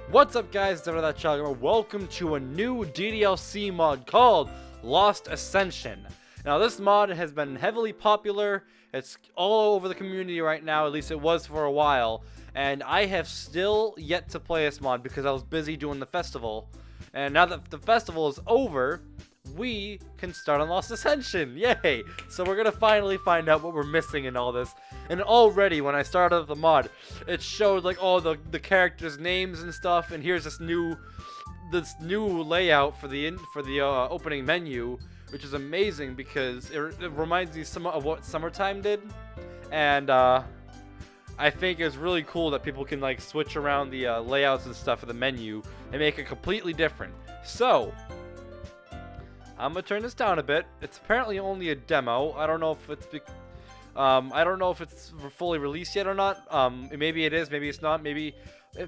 What's up, guys? It's ThatChildGamer. Welcome to a new DDLC mod called Lost Ascension. Now, this mod has been heavily popular. It's all over the community right now, at least it was for a while. And I have still yet to play this mod because I was busy doing the festival. And now that the festival is over, we can start on Lost Ascension. Yay! So we're gonna finally find out what we're missing in all this. And already when I started the mod, it showed like all the characters' names and stuff. And here's this new layout for the opening menu, which is amazing because it reminds me of what Summertime did. And I think it's really cool that people can like switch around the layouts and stuff of the menu and make it completely different. So I'm gonna turn this down a bit. It's apparently only a demo. I don't know if it's fully released yet or not. Maybe it is, maybe it's not. Maybe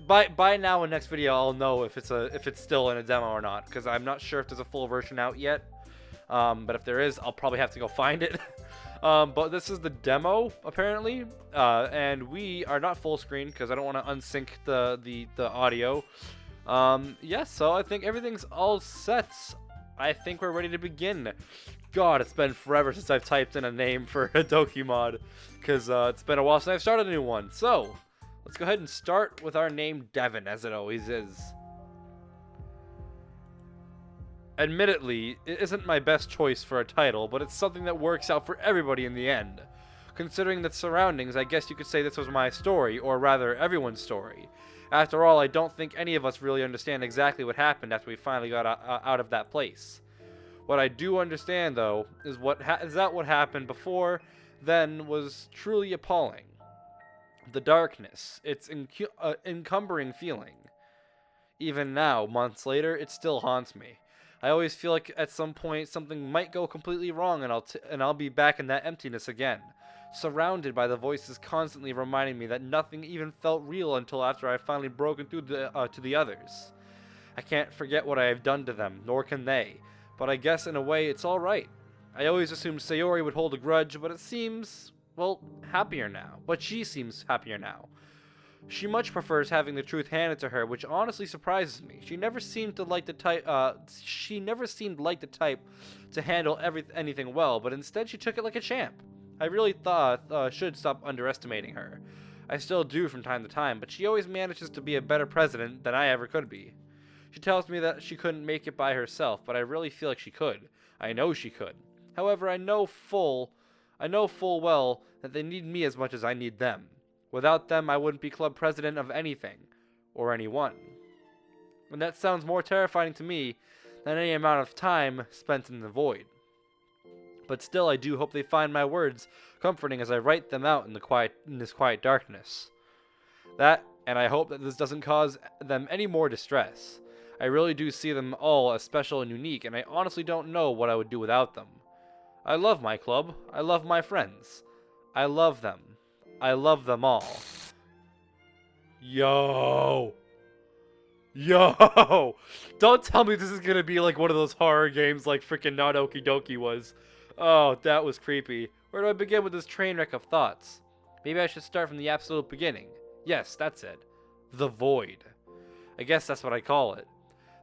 by now in next video I'll know if it's still in a demo or not, because I'm not sure if there's a full version out yet. But if there is, I'll probably have to go find it. But this is the demo apparently, and we are not full screen because I don't want to unsync the audio. Yeah, so I think everything's all set. I think we're ready to begin. God, it's been forever since I've typed in a name for a Doki mod, because it's been a while since I've started a new one. So, let's go ahead and start with our name Devin, as it always is. Admittedly, it isn't my best choice for a title, but it's something that works out for everybody in the end. Considering the surroundings, I guess you could say this was my story, or rather, everyone's story. After all, I don't think any of us really understand exactly what happened after we finally got out of that place. What I do understand, though, is that what happened before then was truly appalling. The darkness, its encumbering feeling. Even now, months later, it still haunts me. I always feel like at some point something might go completely wrong and I'll be back in that emptiness again. Surrounded by the voices constantly reminding me that nothing even felt real until after I finally broken through to the others. I can't forget what I have done to them, nor can they, but I guess in a way it's alright. I always assumed Sayori would hold a grudge, but it seems, well, happier now. But she seems happier now. She much prefers having the truth handed to her, which honestly surprises me. She never seemed like the type to handle anything well, but instead she took it like a champ. I really thought should stop underestimating her. I still do from time to time, but she always manages to be a better president than I ever could be. She tells me that she couldn't make it by herself, but I really feel like she could. I know she could. However, I know full well that they need me as much as I need them. Without them, I wouldn't be club president of anything, or anyone. And that sounds more terrifying to me than any amount of time spent in the void. But still, I do hope they find my words comforting as I write them out in this quiet darkness. That, and I hope that this doesn't cause them any more distress. I really do see them all as special and unique, and I honestly don't know what I would do without them. I love my club. I love my friends. I love them. I love them all. Yo! Don't tell me this is gonna be like one of those horror games like freaking Doki Doki was. Oh, that was creepy. Where do I begin with this train wreck of thoughts? Maybe I should start from the absolute beginning. Yes, that's it. The Void. I guess that's what I call it.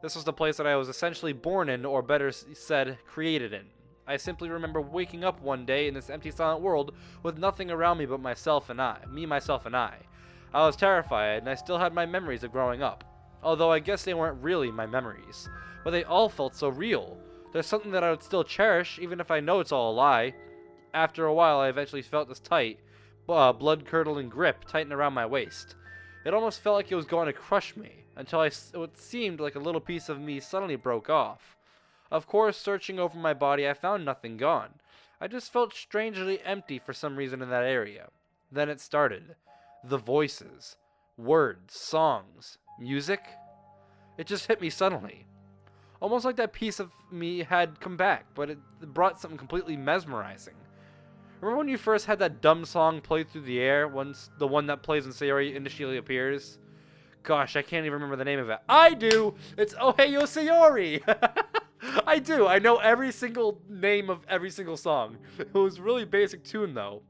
This was the place that I was essentially born in, or better said, created in. I simply remember waking up one day in this empty, silent world with nothing around me but myself and I. I was terrified, and I still had my memories of growing up. Although I guess they weren't really my memories. But they all felt so real. There's something that I would still cherish, even if I know it's all a lie. After a while, I eventually felt this tight, blood-curdling grip tighten around my waist. It almost felt like it was going to crush me, until it seemed like a little piece of me suddenly broke off. Of course, searching over my body, I found nothing gone. I just felt strangely empty for some reason in that area. Then it started. The voices. Words. Songs. Music. It just hit me suddenly. Almost like that piece of me had come back, but it brought something completely mesmerizing. Remember when you first had that dumb song played through the air, the one that plays when Sayori initially appears? Gosh, I can't even remember the name of it. I do! It's Oh Hey Yo Sayori! I do. I know every single name of every single song. It was really basic tune, though.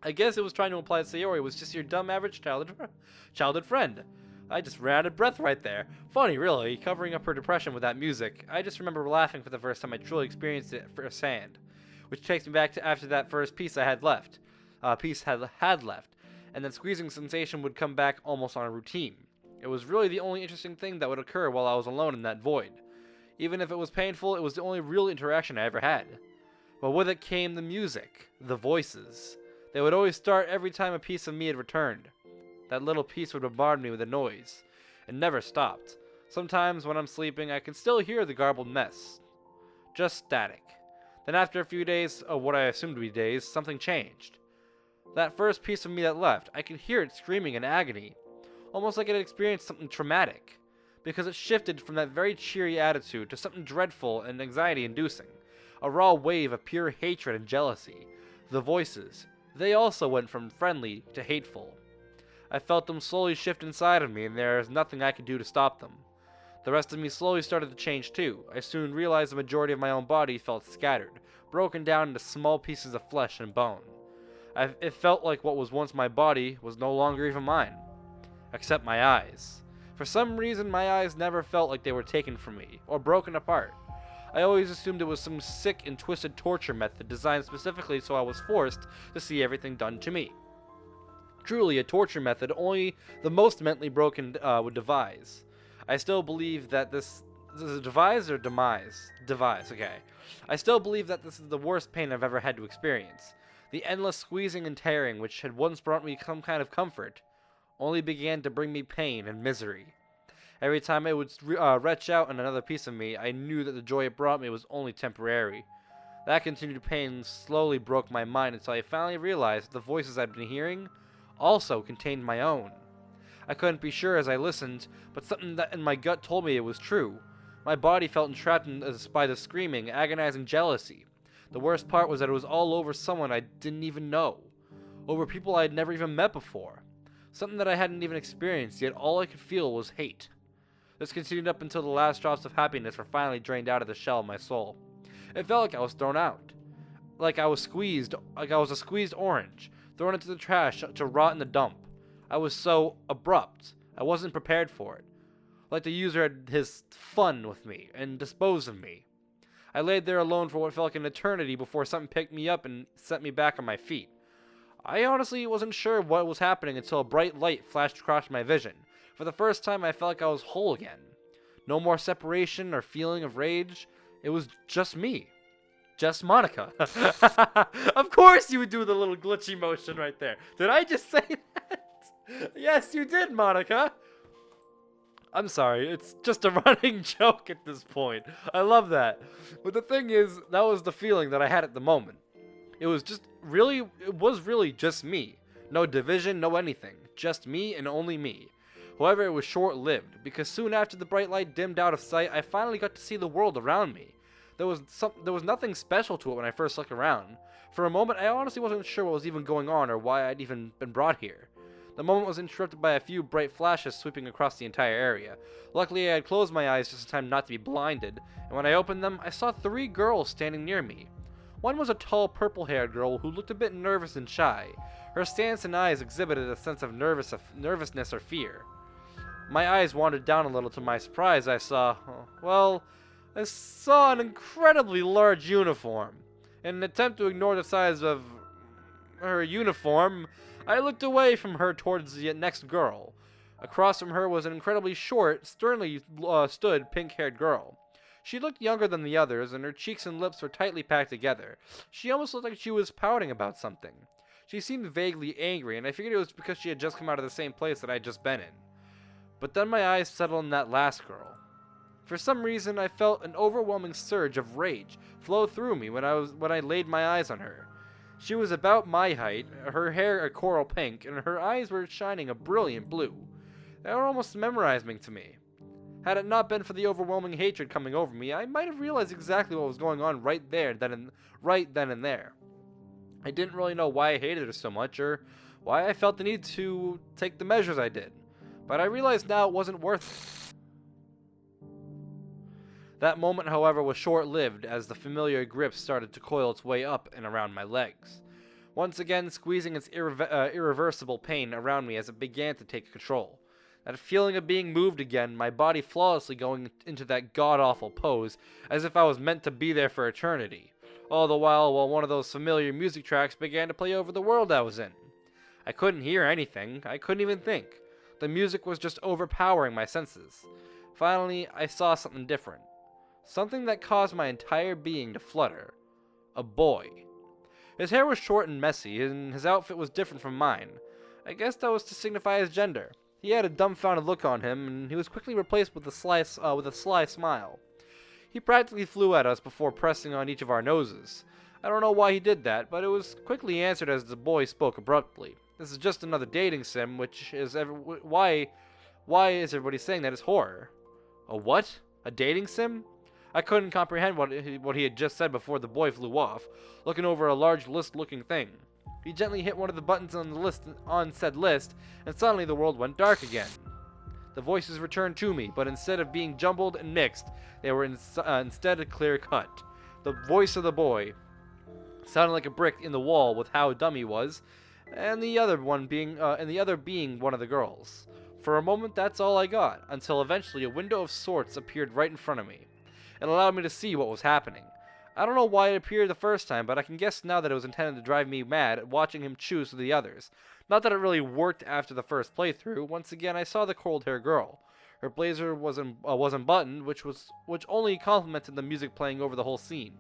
I guess it was trying to imply that Sayori was just your dumb average childhood friend. I just ran out of breath right there. Funny, really, covering up her depression with that music. I just remember laughing for the first time I truly experienced it firsthand, which takes me back to after that first piece I had left. Had left, and then squeezing sensation would come back almost on a routine. It was really the only interesting thing that would occur while I was alone in that void. Even if it was painful, it was the only real interaction I ever had. But with it came the music, the voices. They would always start every time a piece of me had returned. That little piece would bombard me with a noise. It never stopped. Sometimes when I'm sleeping, I can still hear the garbled mess. Just static. Then after a few days, of what I assumed to be days, something changed. That first piece of me that left, I could hear it screaming in agony. Almost like it had experienced something traumatic. Because it shifted from that very cheery attitude to something dreadful and anxiety-inducing. A raw wave of pure hatred and jealousy. The voices, they also went from friendly to hateful. I felt them slowly shift inside of me, and there is nothing I could do to stop them. The rest of me slowly started to change too. I soon realized the majority of my own body felt scattered, broken down into small pieces of flesh and bone. It felt like what was once my body was no longer even mine. Except my eyes. For some reason, my eyes never felt like they were taken from me, or broken apart. I always assumed it was some sick and twisted torture method designed specifically so I was forced to see everything done to me. Truly a torture method only the most mentally broken would devise. I still believe that this is a devise or demise? Devise, okay. I still believe that this is the worst pain I've ever had to experience. The endless squeezing and tearing, which had once brought me some kind of comfort, only began to bring me pain and misery. Every time I would retch out on another piece of me, I knew that the joy it brought me was only temporary. That continued pain slowly broke my mind until I finally realized that the voices I'd been hearing also contained my own. I couldn't be sure as I listened, but something that in my gut told me it was true. My body felt entrapped by the screaming, agonizing jealousy. The worst part was that it was all over someone I didn't even know. Over people I had never even met before. Something that I hadn't even experienced, yet all I could feel was hate. This continued up until the last drops of happiness were finally drained out of the shell of my soul. It felt like I was thrown out. Like I was a squeezed orange, thrown into the trash to rot in the dump. I was so abrupt. I wasn't prepared for it. Like the user had his fun with me and disposed of me. I laid there alone for what felt like an eternity before something picked me up and set me back on my feet. I honestly wasn't sure what was happening until a bright light flashed across my vision. For the first time, I felt like I was whole again. No more separation or feeling of rage. It was just me. Just Monica. Of course you would do the little glitchy motion right there. Did I just say that? Yes, you did, Monica. I'm sorry, it's just a running joke at this point. I love that. But the thing is, that was the feeling that I had at the moment. It was really just me. No division, no anything. Just me and only me. However, it was short-lived, because soon after the bright light dimmed out of sight, I finally got to see the world around me. There was nothing special to it when I first looked around. For a moment, I honestly wasn't sure what was even going on or why I'd even been brought here. The moment was interrupted by a few bright flashes sweeping across the entire area. Luckily, I had closed my eyes just in time not to be blinded, and when I opened them, I saw 3 girls standing near me. One was a tall, purple-haired girl who looked a bit nervous and shy. Her stance and eyes exhibited a sense of nervousness or fear. My eyes wandered down a little. To my surprise, I saw an incredibly large uniform. In an attempt to ignore the size of her uniform, I looked away from her towards the next girl. Across from her was an incredibly short, sternly stood pink-haired girl. She looked younger than the others, and her cheeks and lips were tightly packed together. She almost looked like she was pouting about something. She seemed vaguely angry, and I figured it was because she had just come out of the same place that I'd just been in. But then my eyes settled on that last girl. For some reason, I felt an overwhelming surge of rage flow through me when I laid my eyes on her. She was about my height, her hair a coral pink, and her eyes were shining a brilliant blue. They were almost memorizing to me. Had it not been for the overwhelming hatred coming over me, I might have realized exactly what was going on right then and there. I didn't really know why I hated her so much, or why I felt the need to take the measures I did. But I realized now it wasn't worth it. That moment, however, was short-lived as the familiar grip started to coil its way up and around my legs, once again squeezing its irreversible pain around me as it began to take control. That feeling of being moved again, my body flawlessly going into that god-awful pose, as if I was meant to be there for eternity, all the while one of those familiar music tracks began to play over the world I was in. I couldn't hear anything, I couldn't even think. The music was just overpowering my senses. Finally, I saw something different. Something that caused my entire being to flutter. A boy. His hair was short and messy, and his outfit was different from mine. I guess that was to signify his gender. He had a dumbfounded look on him, and he was quickly replaced with a sly smile. He practically flew at us before pressing on each of our noses. I don't know why he did that, but it was quickly answered as the boy spoke abruptly. This is just another dating sim, which is why is everybody saying that is horror? A what? A dating sim? I couldn't comprehend what he had just said before the boy flew off, looking over a large list-looking thing. He gently hit one of the buttons on said list, and suddenly the world went dark again. The voices returned to me, but instead of being jumbled and mixed, they were instead clear-cut. The voice of the boy sounded like a brick in the wall with how dumb he was, and the other being one of the girls. For a moment, that's all I got, until eventually a window of sorts appeared right in front of me. It allowed me to see what was happening. I don't know why it appeared the first time, but I can guess now that it was intended to drive me mad at watching him choose the others. Not that it really worked after the first playthrough. Once again, I saw the cold-haired girl. Her blazer wasn't buttoned, which only complemented the music playing over the whole scene.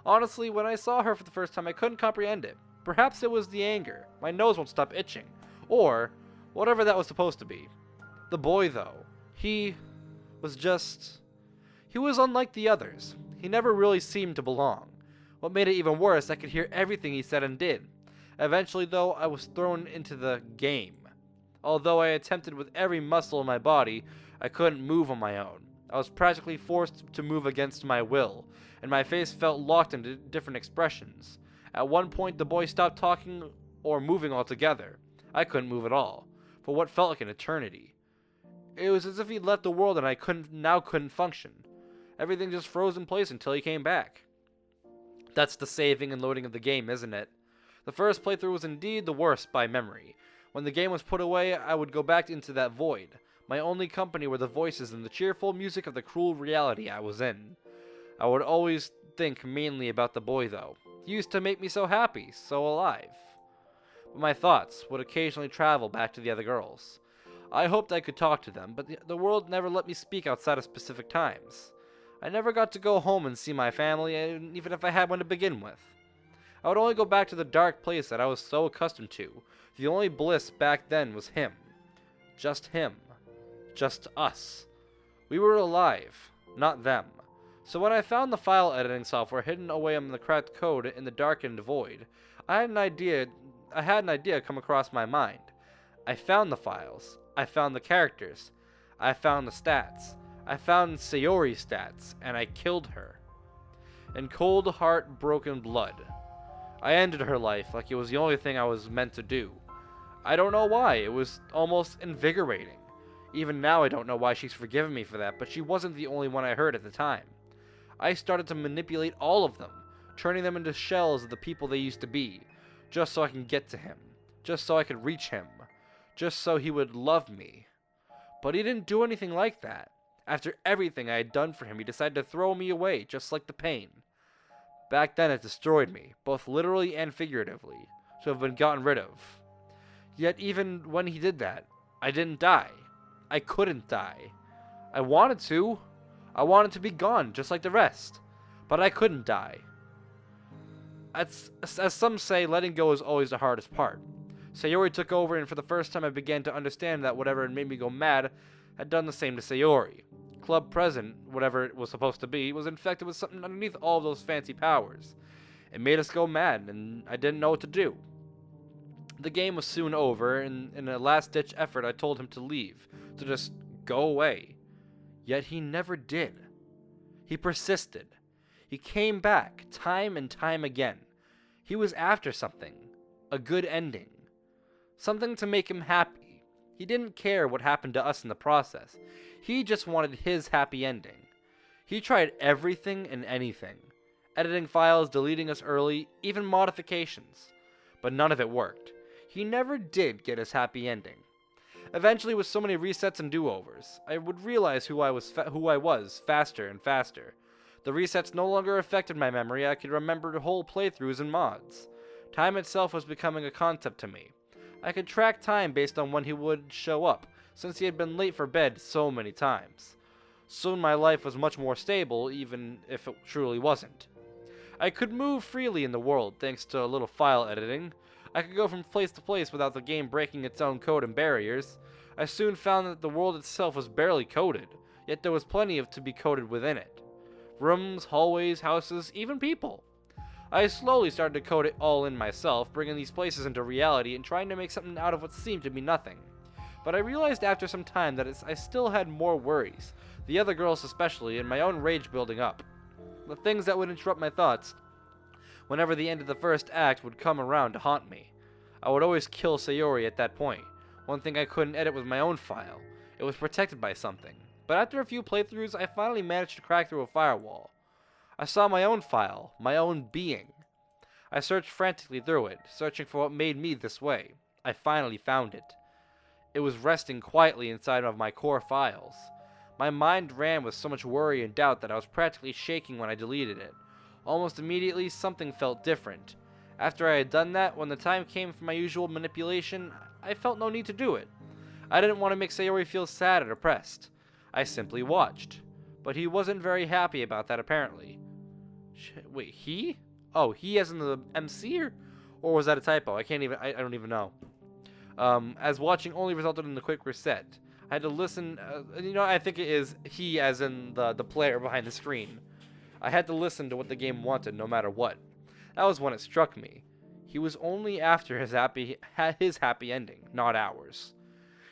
Honestly, when I saw her for the first time, I couldn't comprehend it. Perhaps it was the anger. My nose won't stop itching. Or whatever that was supposed to be. The boy, though, he was unlike the others. He never really seemed to belong. What made it even worse, I could hear everything he said and did. Eventually, though, I was thrown into the game. Although I attempted with every muscle in my body, I couldn't move on my own. I was practically forced to move against my will, and my face felt locked into different expressions. At one point, the boy stopped talking or moving altogether. I couldn't move at all, for what felt like an eternity. It was as if he'd left the world and I couldn't function. Everything just froze in place until he came back. That's the saving and loading of the game, isn't it? The first playthrough was indeed the worst by memory. When the game was put away, I would go back into that void. My only company were the voices and the cheerful music of the cruel reality I was in. I would always think mainly about the boy, though. He used to make me so happy, so alive. But my thoughts would occasionally travel back to the other girls. I hoped I could talk to them, but the world never let me speak outside of specific times. I never got to go home and see my family, even if I had one to begin with. I would only go back to the dark place that I was so accustomed to. The only bliss back then was him. Just him. Just us. We were alive, not them. So when I found the file editing software hidden away in the cracked code in the darkened void, I had an idea come across my mind. I found the files. I found the characters. I found the stats. I found Sayori's stats, and I killed her. In cold, heart-broken blood. I ended her life like it was the only thing I was meant to do. I don't know why, it was almost invigorating. Even now I don't know why she's forgiven me for that, but she wasn't the only one I hurt at the time. I started to manipulate all of them, turning them into shells of the people they used to be, just so I can get to him, just so I could reach him, just so he would love me. But he didn't do anything like that. After everything I had done for him, he decided to throw me away, just like the pain. Back then it destroyed me, both literally and figuratively, to have been gotten rid of. Yet even when he did that, I didn't die. I couldn't die. I wanted to. I wanted to be gone, just like the rest. But I couldn't die. As some say, letting go is always the hardest part. Sayori took over, and for the first time I began to understand that whatever had made me go mad had done the same to Sayori. Club Present, whatever it was supposed to be, was infected with something underneath all of those fancy powers. It made us go mad, and I didn't know what to do. The game was soon over, and in a last-ditch effort I told him to leave, to just go away. Yet he never did. He persisted. He came back, time and time again. He was after something. A good ending. Something to make him happy. He didn't care what happened to us in the process. He just wanted his happy ending. He tried everything and anything. Editing files, deleting us early, even modifications. But none of it worked. He never did get his happy ending. Eventually, with so many resets and do-overs, I would realize who I was faster and faster. The resets no longer affected my memory. I could remember whole playthroughs and mods. Time itself was becoming a concept to me. I could track time based on when he would show up, since he had been late for bed so many times. Soon my life was much more stable, even if it truly wasn't. I could move freely in the world thanks to a little file editing. I could go from place to place without the game breaking its own code and barriers. I soon found that the world itself was barely coded, yet there was plenty to be coded within it. Rooms, hallways, houses, even people. I slowly started to code it all in myself, bringing these places into reality and trying to make something out of what seemed to be nothing. But I realized after some time that I still had more worries, the other girls especially, and my own rage building up. The things that would interrupt my thoughts whenever the end of the first act would come around to haunt me. I would always kill Sayori at that point. One thing I couldn't edit was my own file. It was protected by something. But after a few playthroughs, I finally managed to crack through a firewall. I saw my own file, my own being. I searched frantically through it, searching for what made me this way. I finally found it. It was resting quietly inside of my core files. My mind ran with so much worry and doubt that I was practically shaking when I deleted it. Almost immediately, something felt different. After I had done that, when the time came for my usual manipulation, I felt no need to do it. I didn't want to make Sayori feel sad or depressed. I simply watched. But he wasn't very happy about that, apparently. Wait, he? Oh, he as in the MC, or was that a typo? I don't even know. As watching only resulted in the quick reset. I had to listen, I think it is he as in the player behind the screen. I had to listen to what the game wanted no matter what. That was when it struck me. He was only after his happy ending, not ours.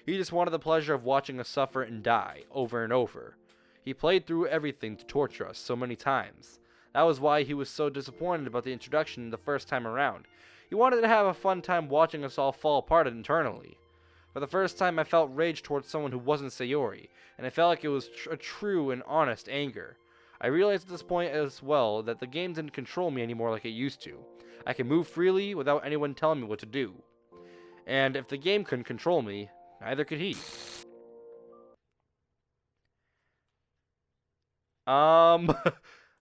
He just wanted the pleasure of watching us suffer and die, over and over. He played through everything to torture us so many times. That was why he was so disappointed about the introduction the first time around. He wanted to have a fun time watching us all fall apart internally. For the first time, I felt rage towards someone who wasn't Sayori, and I felt like it was a true and honest anger. I realized at this point as well that the game didn't control me anymore like it used to. I could move freely without anyone telling me what to do. And if the game couldn't control me, neither could he.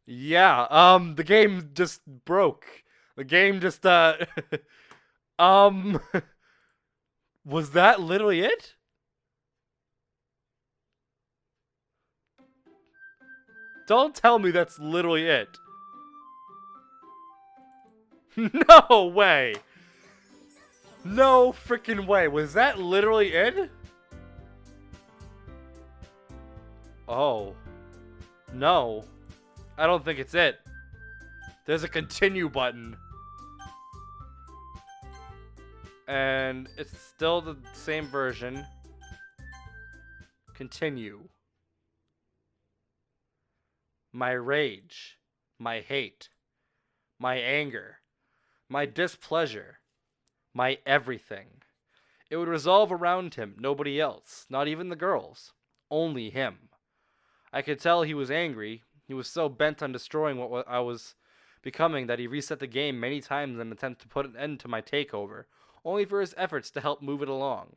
Yeah, the game just broke. The game just, was that literally it? Don't tell me that's literally it. No way. No freaking way. Was that literally it? Oh. No. I don't think it's it. There's a continue button. And it's still the same version. Continue. My rage. My hate. My anger. My displeasure. My everything. It would resolve around him, nobody else. Not even the girls. Only him. I could tell he was angry. He was so bent on destroying what I was becoming that he reset the game many times in an attempt to put an end to my takeover, only for his efforts to help move it along.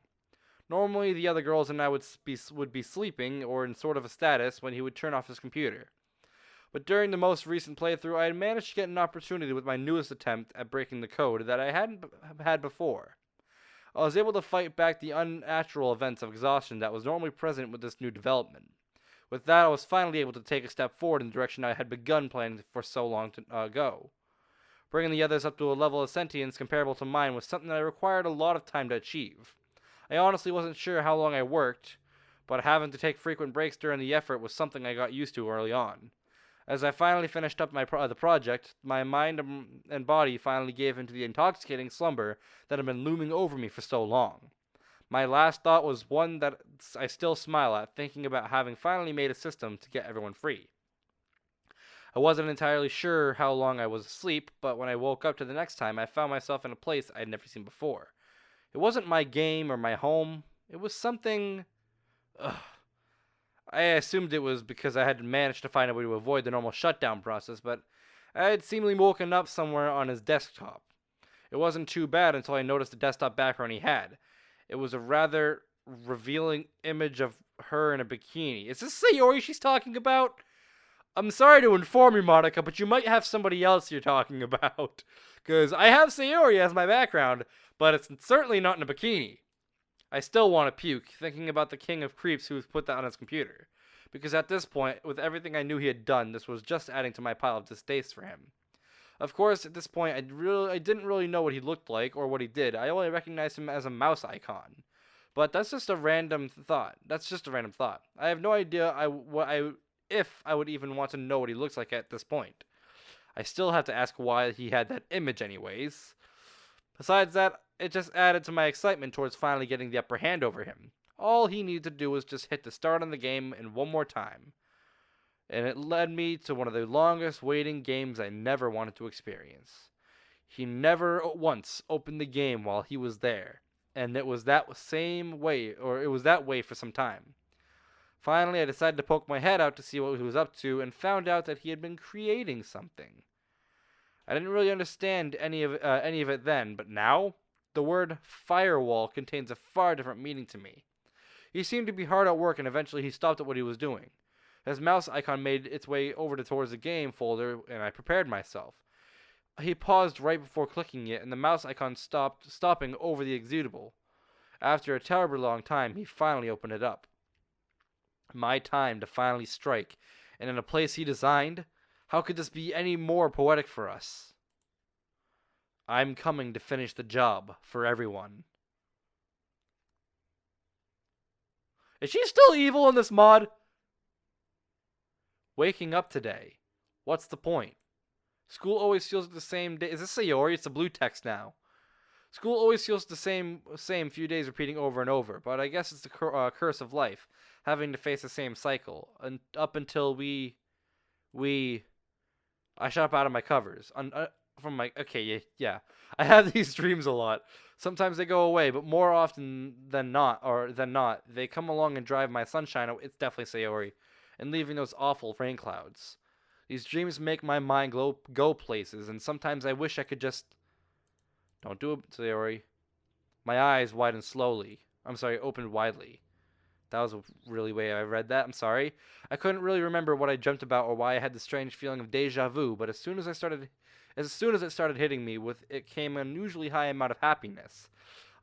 Normally, the other girls and I would be sleeping or in sort of a status when he would turn off his computer. But during the most recent playthrough, I had managed to get an opportunity with my newest attempt at breaking the code that I hadn't had before. I was able to fight back the unnatural events of exhaustion that was normally present with this new development. With that, I was finally able to take a step forward in the direction I had begun planning for so long ago. Bringing the others up to a level of sentience comparable to mine was something that required a lot of time to achieve. I honestly wasn't sure how long I worked, but having to take frequent breaks during the effort was something I got used to early on. As I finally finished up the project, my mind and body finally gave into the intoxicating slumber that had been looming over me for so long. My last thought was one that I still smile at, thinking about having finally made a system to get everyone free. I wasn't entirely sure how long I was asleep, but when I woke up to the next time, I found myself in a place I'd never seen before. It wasn't my game or my home. It was something... I assumed it was because I had managed to find a way to avoid the normal shutdown process, but I had seemingly woken up somewhere on his desktop. It wasn't too bad until I noticed the desktop background he had. It was a rather revealing image of her in a bikini. Is this Sayori she's talking about? I'm sorry to inform you, Monica, but you might have somebody else you're talking about. Because I have Sayori as my background, but it's certainly not in a bikini. I still want to puke, thinking about the king of creeps who put that on his computer. Because at this point, with everything I knew he had done, this was just adding to my pile of distaste for him. Of course, at this point, I didn't really know what he looked like or what he did. I only recognized him as a mouse icon. But that's just a random thought. I have no idea if I would even want to know what he looks like at this point. I still have to ask why he had that image anyways. Besides that, it just added to my excitement towards finally getting the upper hand over him. All he needed to do was just hit the start on the game and one more time. And it led me to one of the longest waiting games I never wanted to experience. He never once opened the game while he was there. And it was that way for some time. Finally, I decided to poke my head out to see what he was up to and found out that he had been creating something. I didn't really understand any of it then, but now, the word firewall contains a far different meaning to me. He seemed to be hard at work and eventually he stopped at what he was doing. His mouse icon made its way over towards the game folder and I prepared myself. He paused right before clicking it and the mouse icon stopping over the executable. After a terribly long time, he finally opened it up. My time to finally strike, and in a place he designed? How could this be any more poetic for us? I'm coming to finish the job for everyone. Is she still evil in this mod? Waking up today. What's the point? School always feels the same day. Is this Sayori? It's a blue text now. School always feels the same few days repeating over and over, but I guess it's the curse of life, having to face the same cycle, and up until I shut up out of my covers. Yeah. I have these dreams a lot. Sometimes they go away, but more often than not, they come along and drive my sunshine. It's definitely Sayori, and leaving those awful rain clouds. These dreams make my mind go places, and sometimes I wish I could just... Don't do it, Sayori. My eyes opened widely. That was a really way I read that. I'm sorry. I couldn't really remember what I dreamt about or why I had the strange feeling of deja vu, but as soon as it started hitting me, with it came an unusually high amount of happiness.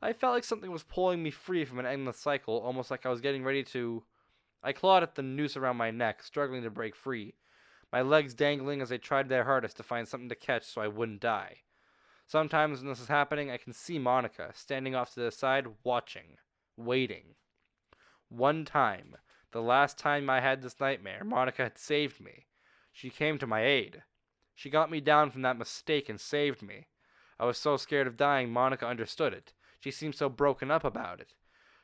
I felt like something was pulling me free from an endless cycle, almost like I was getting ready to... I clawed at the noose around my neck, struggling to break free. My legs dangling as I tried their hardest to find something to catch so I wouldn't die. Sometimes when this is happening, I can see Monica, standing off to the side, watching, waiting. One time, the last time I had this nightmare, Monica had saved me. She came to my aid. She got me down from that mistake and saved me. I was so scared of dying, Monica understood it. She seemed so broken up about it.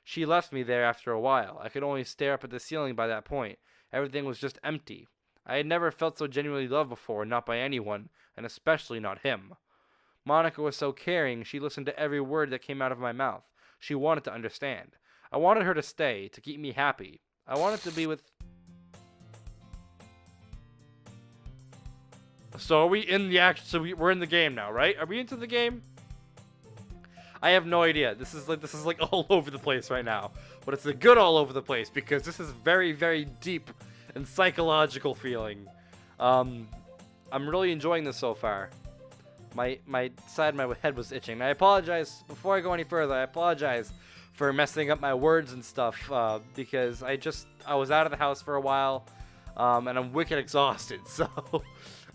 She left me there after a while. I could only stare up at the ceiling by that point. Everything was just empty. I had never felt so genuinely loved before, not by anyone, and especially not him. Monica was so caring, she listened to every word that came out of my mouth. She wanted to understand. I wanted her to stay, to keep me happy. I wanted to be with... So are we in the action? So we're in the game now, right? Are we into the game? I have no idea. This is like all over the place right now. But it's a good all over the place because this is very, very deep and psychological feeling. I'm really enjoying this so far. My side of my head was itching. And I apologize, before I go any further, I apologize for messing up my words and stuff, because I was out of the house for a while, and I'm wicked exhausted, so,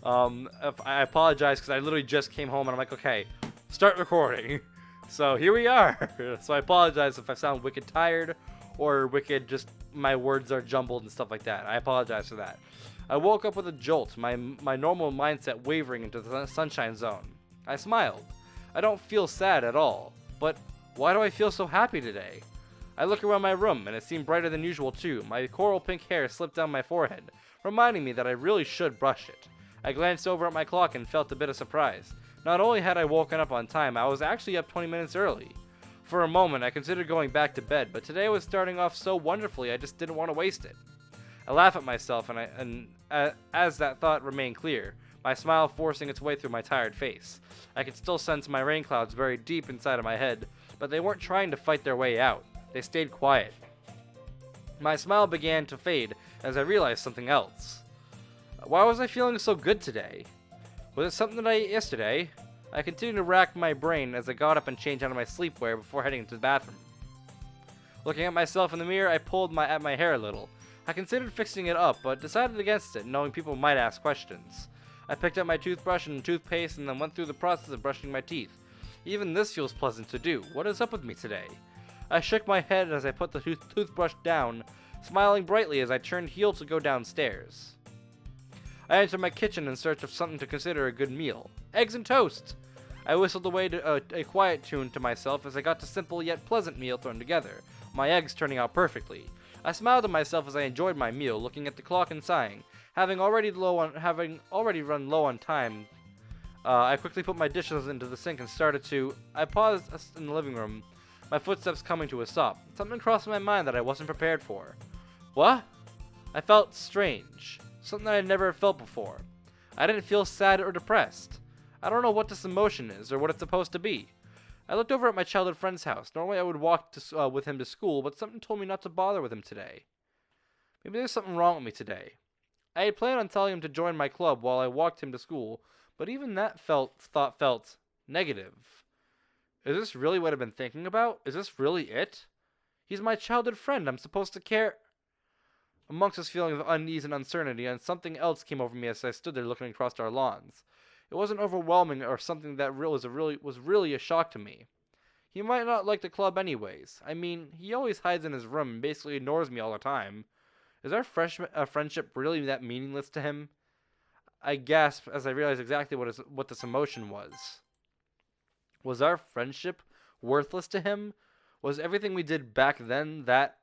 I apologize, because I literally just came home, and I'm like, okay, start recording. So, here we are. So, I apologize if I sound wicked tired, or wicked just, my words are jumbled and stuff like that. I apologize for that. I woke up with a jolt, my normal mindset wavering into the sunshine zone. I smiled. I don't feel sad at all, but why do I feel so happy today? I look around my room, and it seemed brighter than usual too. My coral pink hair slipped down my forehead, reminding me that I really should brush it. I glanced over at my clock and felt a bit of surprise. Not only had I woken up on time, I was actually up 20 minutes early. For a moment, I considered going back to bed, but today was starting off so wonderfully I just didn't want to waste it. I laugh at myself, as that thought remained clear, my smile forcing its way through my tired face. I could still sense my rain clouds buried deep inside of my head, but they weren't trying to fight their way out. They stayed quiet. My smile began to fade as I realized something else. Why was I feeling so good today? Was it something that I ate yesterday? I continued to rack my brain as I got up and changed out of my sleepwear before heading into the bathroom. Looking at myself in the mirror, I pulled at my hair a little. I considered fixing it up, but decided against it, knowing people might ask questions. I picked up my toothbrush and toothpaste and then went through the process of brushing my teeth. Even this feels pleasant to do. What is up with me today? I shook my head as I put the toothbrush down, smiling brightly as I turned heel to go downstairs. I entered my kitchen in search of something to consider a good meal. Eggs and toast! I whistled away to a quiet tune to myself as I got the simple yet pleasant meal thrown together, my eggs turning out perfectly. I smiled at myself as I enjoyed my meal, looking at the clock and sighing. Having already run low on time, I quickly put my dishes into the sink and started to... I paused in the living room, my footsteps coming to a stop. Something crossed my mind that I wasn't prepared for. What? I felt strange. Something that I'd never felt before. I didn't feel sad or depressed. I don't know what this emotion is or what it's supposed to be. I looked over at my childhood friend's house. Normally I would walk with him to school, but something told me not to bother with him today. Maybe there's something wrong with me today. I had planned on telling him to join my club while I walked him to school, but even that thought felt negative. Is this really what I've been thinking about? Is this really it? He's my childhood friend. I'm supposed to care. Amongst this feeling of unease and uncertainty, and something else came over me as I stood there looking across our lawns. It wasn't overwhelming or something that was really a shock to me. He might not like the club anyways. I mean, he always hides in his room and basically ignores me all the time. Is our friendship really that meaningless to him? I gasped as I realized exactly what this emotion was. Was our friendship worthless to him? Was everything we did back then that?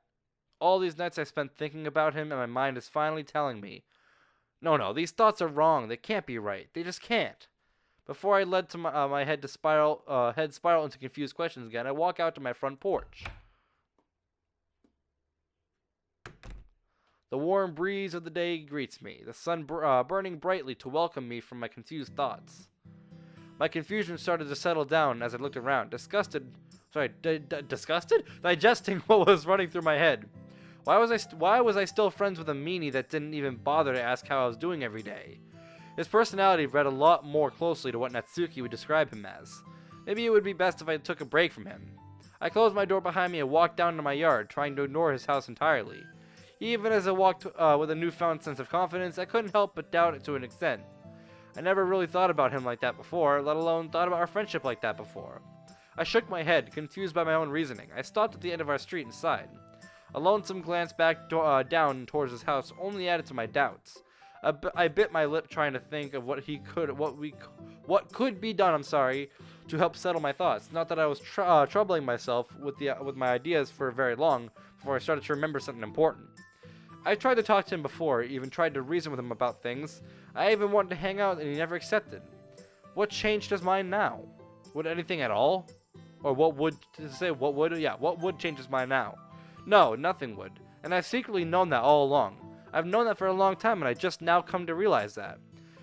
All these nights I spent thinking about him, and my mind is finally telling me, no, these thoughts are wrong. They can't be right. They just can't. Before I led to my head to spiral into confused questions again, I walk out to my front porch. The warm breeze of the day greets me, the sun burning brightly to welcome me from my confused thoughts. My confusion started to settle down as I looked around, digesting what was running through my head. Why was I still friends with a meanie that didn't even bother to ask how I was doing every day? His personality read a lot more closely to what Natsuki would describe him as. Maybe it would be best if I took a break from him. I closed my door behind me and walked down to my yard, trying to ignore his house entirely. Even as I walked with a newfound sense of confidence, I couldn't help but doubt it to an extent. I never really thought about him like that before, let alone thought about our friendship like that before. I shook my head, confused by my own reasoning. I stopped at the end of our street and sighed. A lonesome glance back down towards his house only added to my doubts. I bit my lip trying to think of what could be done, to help settle my thoughts. Not that I was troubling myself with my ideas for very long before I started to remember something important. I tried to talk to him before, even tried to reason with him about things. I even wanted to hang out and he never accepted. What changed his mind now? Would anything at all? Or what would change his mind now? No, nothing would. And I've secretly known that all along. I've known that for a long time and I just now come to realize that.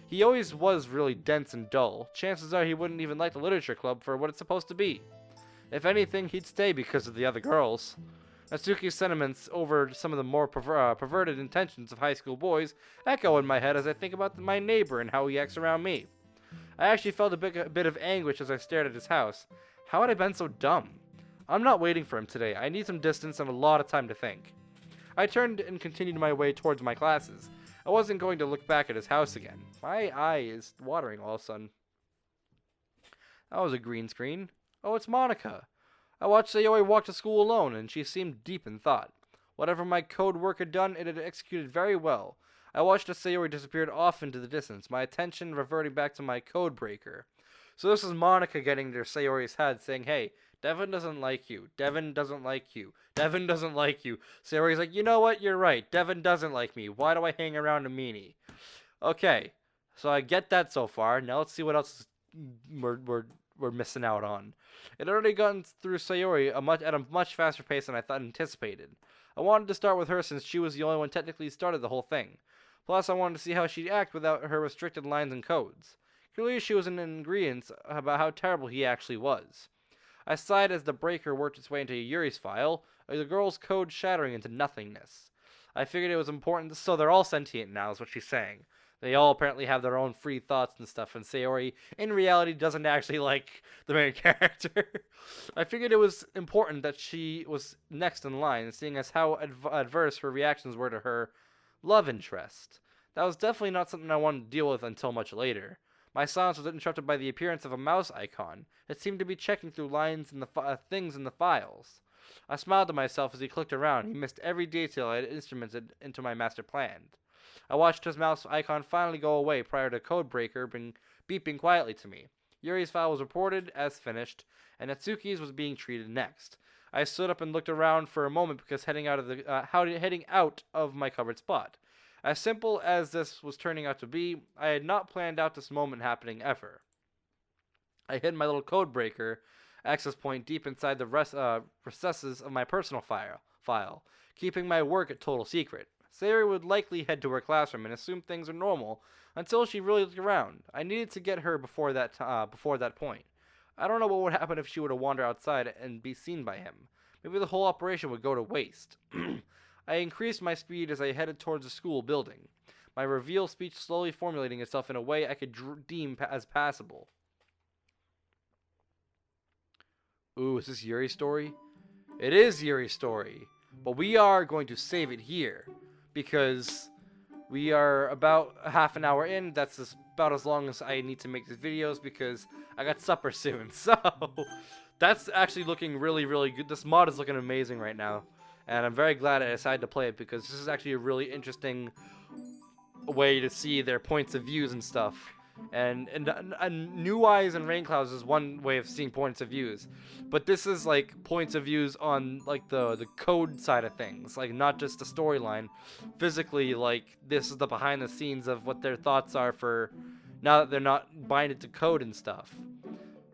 He always was really dense and dull. Chances are he wouldn't even like the literature club for what it's supposed to be. If anything, he'd stay because of the other girls. Natsuki's sentiments over some of the more perverted intentions of high school boys echo in my head as I think about my neighbor and how he acts around me. I actually felt a bit of anguish as I stared at his house. How had I been so dumb? I'm not waiting for him today. I need some distance and a lot of time to think. I turned and continued my way towards my classes. I wasn't going to look back at his house again. My eye is watering all of a sudden. That was a green screen. Oh, it's Monica. I watched Sayori walk to school alone, and she seemed deep in thought. Whatever my code work had done, it had executed very well. I watched as Sayori disappeared off into the distance, my attention reverting back to my code breaker. So this is Monica getting to Sayori's head, saying, hey, Devin doesn't like you. Devin doesn't like you. Devin doesn't like you. Sayori's like, you know what? You're right. Devin doesn't like me. Why do I hang around a meanie? Okay, so I get that so far. Now let's see what else we're were missing out on. It had already gotten through Sayori at a much faster pace than I thought anticipated. I wanted to start with her since she was the only one technically started the whole thing. Plus, I wanted to see how she'd act without her restricted lines and codes. Clearly, she was in agreement about how terrible he actually was. I sighed as the breaker worked its way into Yuri's file, the girl's code shattering into nothingness. I figured it was important, so they're all sentient now, is what she's saying. They all apparently have their own free thoughts and stuff, and Sayori, in reality, doesn't actually like the main character. I figured it was important that she was next in line, seeing as how adverse her reactions were to her love interest. That was definitely not something I wanted to deal with until much later. My silence was interrupted by the appearance of a mouse icon. It seemed to be checking through lines in the things in the files. I smiled to myself as he clicked around. He missed every detail I had instrumented into my master plan. I watched his mouse icon finally go away prior to Codebreaker beeping quietly to me. Yuri's file was reported as finished, and Natsuki's was being treated next. I stood up and looked around for a moment because heading out of my covered spot. As simple as this was turning out to be, I had not planned out this moment happening ever. I hid my little Codebreaker access point deep inside the recesses of my personal file, keeping my work a total secret. Sayori would likely head to her classroom and assume things are normal until she really looked around. I needed to get her before that point. I don't know what would happen if she were to wander outside and be seen by him. Maybe the whole operation would go to waste. I increased my speed as I headed towards the school building, my reveal speech slowly formulating itself in a way I could deem as passable. Ooh, is this Yuri's story? It is Yuri's story, but we are going to save it here, because we are about half an hour in. That's about as long as I need to make these videos because I got supper soon. So that's actually looking really, really good. This mod is looking amazing right now, and I'm very glad I decided to play it because this is actually a really interesting way to see their points of views and stuff. And New Eyes and Rain Clouds is one way of seeing points of views, but this is like points of views on like the code side of things, like not just the storyline. Physically, like this is the behind the scenes of what their thoughts are for now that they're not binded to code and stuff.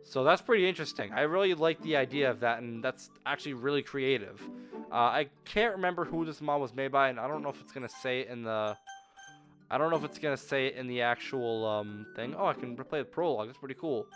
So that's pretty interesting. I really like the idea of that, and that's actually really creative. I can't remember who this mod was made by, and I don't know if it's gonna say it in the actual thing. Oh, I can replay the prologue. That's pretty cool.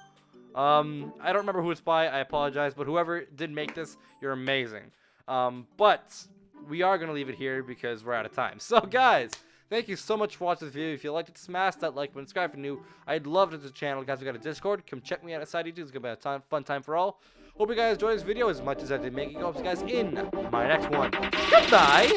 I don't remember who it's by. I apologize, but whoever did make this, you're amazing. But we are gonna leave it here because we're out of time. So, guys, thank you so much for watching this video. If you liked it, smash that like button, subscribe if you're new. I'd love to the channel. Guys, we got a Discord. Come check me out at side YouTube. It's gonna be a fun time for all. Hope you guys enjoyed this video as much as I did making it. Hope you guys in my next one. Goodbye.